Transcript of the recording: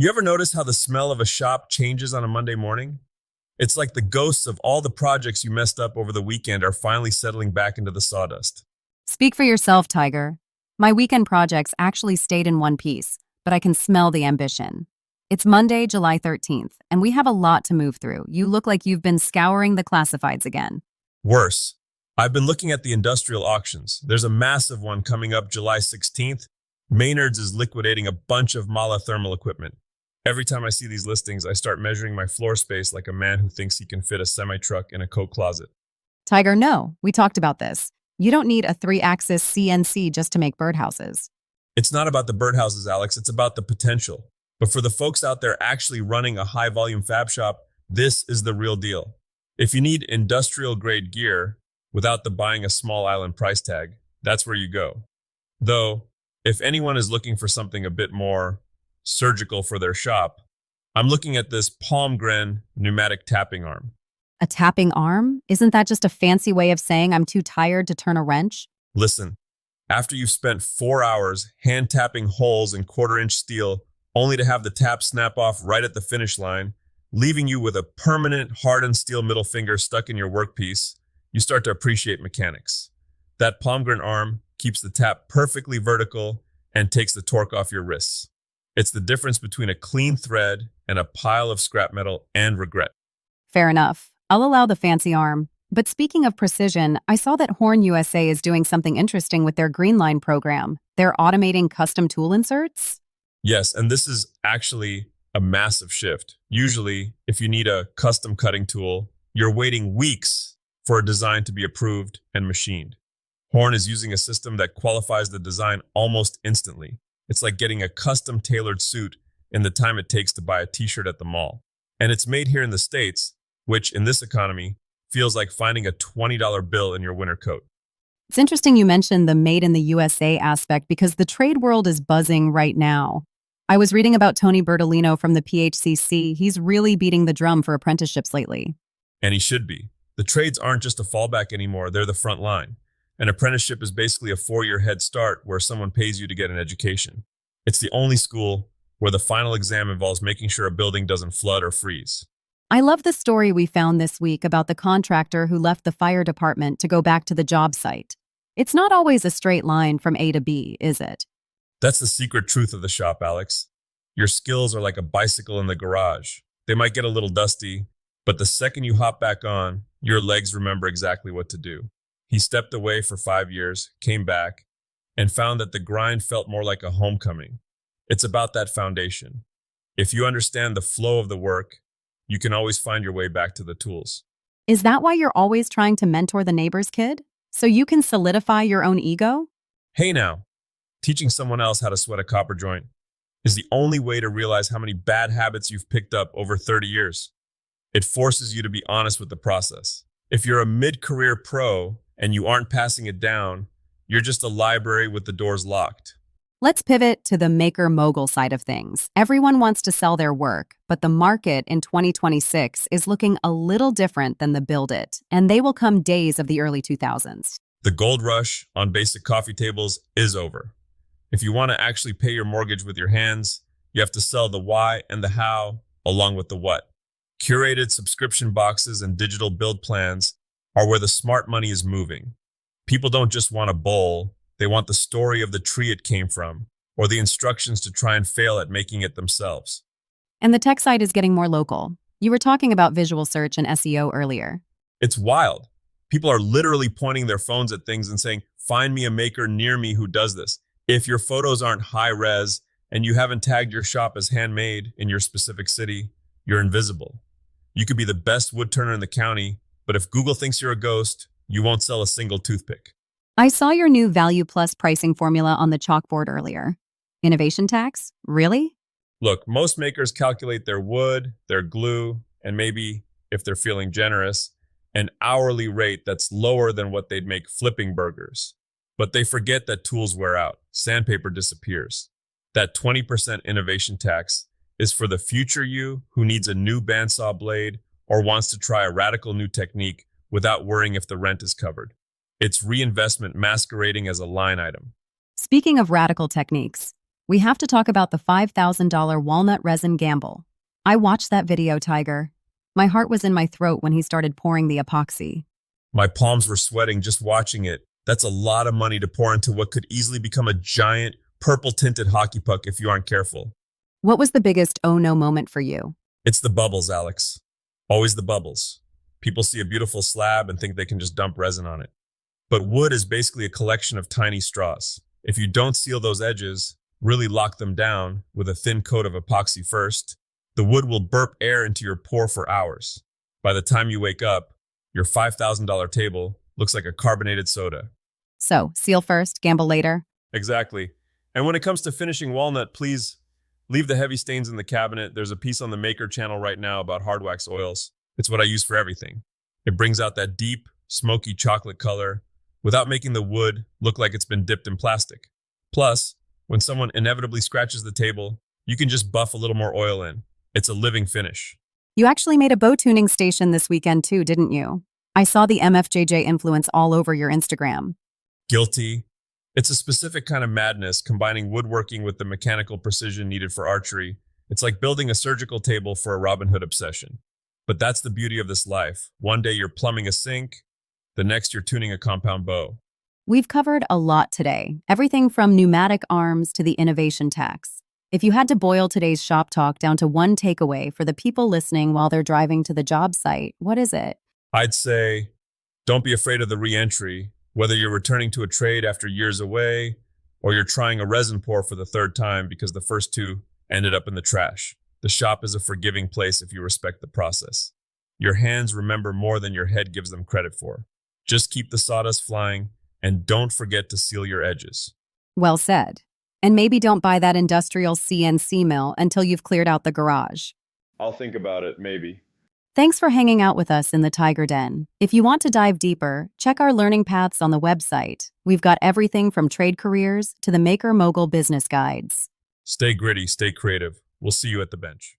You ever notice how the smell of a shop changes on a Monday morning? It's like the ghosts of all the projects you messed up over the weekend are finally settling back into the sawdust. Speak for yourself, Tiger. My weekend projects actually stayed in one piece, but I can smell the ambition. It's Monday, July 13th, and we have a lot to move through. You look like you've been scouring the classifieds again. Worse, I've been looking at the industrial auctions. There's a massive one coming up July 16th. Maynard's is liquidating a bunch of Mala thermal equipment. Every time I see these listings, I start measuring my floor space like a man who thinks he can fit a semi-truck in a coat closet. Tiger, no, we talked about this. You don't need a three-axis CNC just to make birdhouses. It's not about the birdhouses, Alex. It's about the potential. But for the folks out there actually running a high-volume fab shop, this is the real deal. If you need industrial-grade gear without the buying a small island price tag, that's where you go. Though, if anyone is looking for something a bit more surgical for their shop, I'm looking at this Palmgren pneumatic tapping arm. A tapping arm? Isn't that just a fancy way of saying I'm too tired to turn a wrench? Listen, after you've spent 4 hours hand tapping holes in quarter-inch steel only to have the tap snap off right at the finish line, leaving you with a permanent hardened steel middle finger stuck in your workpiece, you start to appreciate mechanics. That Palmgren arm keeps the tap perfectly vertical and takes the torque off your wrists. It's the difference between a clean thread and a pile of scrap metal and regret. Fair enough. I'll allow the fancy arm. But speaking of precision, I saw that Horn USA is doing something interesting with their Green Line program. They're automating custom tool inserts? Yes, and this is actually a massive shift. Usually, if you need a custom cutting tool, you're waiting weeks for a design to be approved and machined. Horn is using a system that qualifies the design almost instantly. It's like getting a custom tailored suit in the time it takes to buy a t-shirt at the mall. And it's made here in the States, which in this economy feels like finding a $20 bill in your winter coat. It's interesting you mentioned the made in the USA aspect because the trade world is buzzing right now. I was reading about Tony Bertolino from the PHCC. He's really beating the drum for apprenticeships lately. And he should be. The trades aren't just a fallback anymore, they're the front line. An apprenticeship is basically a 4-year head start where someone pays you to get an education. It's the only school where the final exam involves making sure a building doesn't flood or freeze. I love the story we found this week about the contractor who left the fire department to go back to the job site. It's not always a straight line from A to B, is it? That's the secret truth of the shop, Alex. Your skills are like a bicycle in the garage. They might get a little dusty, but the second you hop back on, your legs remember exactly what to do. He stepped away for 5 years, came back, and found that the grind felt more like a homecoming. It's about that foundation. If you understand the flow of the work, you can always find your way back to the tools. Is that why you're always trying to mentor the neighbor's kid? So you can solidify your own ego? Hey now, teaching someone else how to sweat a copper joint is the only way to realize how many bad habits you've picked up over 30 years. It forces you to be honest with the process. If you're a mid-career pro and you aren't passing it down, you're just a library with the doors locked. Let's pivot to the maker mogul side of things. Everyone wants to sell their work, but the market in 2026 is looking a little different than the build it, and they will come days of the early 2000s. The gold rush on basic coffee tables is over. If you want to actually pay your mortgage with your hands, you have to sell the why and the how along with the what. Curated subscription boxes and digital build plans are where the smart money is moving. People don't just want a bowl, they want the story of the tree it came from, or the instructions to try and fail at making it themselves. And the tech side is getting more local. You were talking about visual search and SEO earlier. It's wild. People are literally pointing their phones at things and saying, find me a maker near me who does this. If your photos aren't high res and you haven't tagged your shop as handmade in your specific city, you're invisible. You could be the best wood turner in the county, but if Google thinks you're a ghost, you won't sell a single toothpick. I saw your new Value Plus pricing formula on the chalkboard earlier. Innovation tax? Really? Look, most makers calculate their wood, their glue, and maybe, if they're feeling generous, an hourly rate that's lower than what they'd make flipping burgers. But they forget that tools wear out, sandpaper disappears. That 20% innovation tax is for the future you who needs a new bandsaw blade or wants to try a radical new technique without worrying if the rent is covered. It's reinvestment masquerading as a line item. Speaking of radical techniques, We have to talk about the $5,000 walnut resin gamble. I watched that video, Tiger. My heart was in my throat when he started pouring the epoxy. My palms were sweating just watching it. That's a lot of money to pour into what could easily become a giant, purple-tinted hockey puck if you aren't careful. What was the biggest oh no moment for you? It's the bubbles, Alex. Always the bubbles. People see a beautiful slab and think they can just dump resin on it. But wood is basically a collection of tiny straws. If you don't seal those edges, really lock them down with a thin coat of epoxy first, the wood will burp air into your pour for hours. By the time you wake up, your $5,000 table looks like a carbonated soda. So, seal first, gamble later. Exactly. And when it comes to finishing walnut, please leave the heavy stains in the cabinet. There's a piece on the Maker channel right now about hard wax oils. It's what I use for everything. It brings out that deep, smoky chocolate color without making the wood look like it's been dipped in plastic. Plus, when someone inevitably scratches the table, you can just buff a little more oil in. It's a living finish. You actually made a bow tuning station this weekend too, didn't you? I saw the MFJJ influence all over your Instagram. Guilty. It's a specific kind of madness, combining woodworking with the mechanical precision needed for archery. It's like building a surgical table for a Robin Hood obsession. But that's the beauty of this life. One day you're plumbing a sink, the next you're tuning a compound bow. We've covered a lot today, everything from pneumatic arms to the innovation tax. If you had to boil today's shop talk down to one takeaway for the people listening while they're driving to the job site, what is it? I'd say, don't be afraid of the re-entry, whether you're returning to a trade after years away, or you're trying a resin pour for the third time because the first two ended up in the trash. The shop is a forgiving place if you respect the process. Your hands remember more than your head gives them credit for. Just keep the sawdust flying, and don't forget to seal your edges. Well said. And maybe don't buy that industrial CNC mill until you've cleared out the garage. I'll think about it, maybe. Thanks for hanging out with us in the Tiger Den. If you want to dive deeper, check our learning paths on the website. We've got everything from trade careers to the maker mogul business guides. Stay gritty, stay creative. We'll see you at the bench.